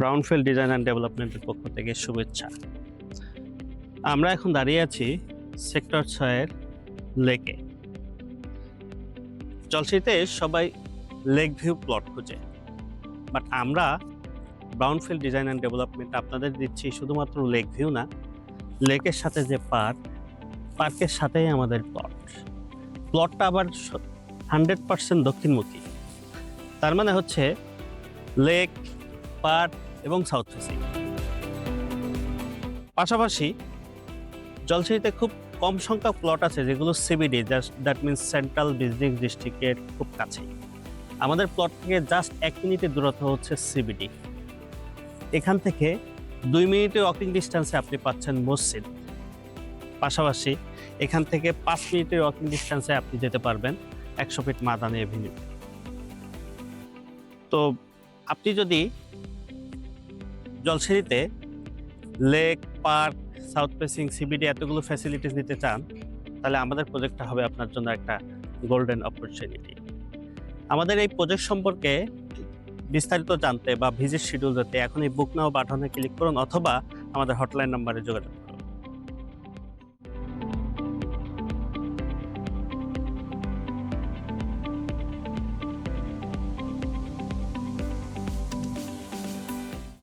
Brownfield design and ডেভেলপমেন্টের পক্ষ থেকে শুভেচ্ছা। আমরা এখন দাঁড়িয়ে আছি সেক্টর 6-এর লেকে। জলসিতে সবাই লেক ভিউ প্লট খুঁজে, বাট আমরা ব্রাউনফিল্ড ডিজাইন অ্যান্ড ডেভেলপমেন্ট আপনাদের দিচ্ছি শুধুমাত্র লেক ভিউ না, লেকের সাথে যে পার্কের সাথেই আমাদের প্লটটা আবার 100% দক্ষিণমুখী। তার মানে হচ্ছে লেক, পার্ক এবং সাউথ ফেসিং। পাশাপাশি জলসিতে খুব কম সংখ্যক প্লট আছে যেগুলো CBD, that means central business ডিস্ট্রিক্টের খুব কাছেই। আমাদের প্লট থেকে জাস্ট 1 মিনিটের দূরত্ব হচ্ছে সিবিডি। এখান থেকে 2 মিনিটের ওয়াকিং ডিস্টেন্সে আপনি পাচ্ছেন মসজিদ। পাশাপাশি এখান থেকে 5 মিনিটের ওয়াকিং ডিস্টেন্সে আপনি যেতে পারবেন 100 ফিট মাদানী এভিনিউ। তো আপনি যদি জলসিতে lake, park, south facing, CBD এতগুলো ফ্যাসিলিটিস নিতে চান, তাহলে আমাদের প্রজেক্টটা হবে আপনার জন্য একটা গোল্ডেন অপরচুনিটি। আমাদের এই প্রজেক্ট সম্পর্কে বিস্তারিত জানতে বা ভিজিট শিডিউল পেতে এখনই বুক নাও বাটনে ক্লিক করুন অথবা আমাদের হটলাইন নাম্বারে যোগাযোগ করুন।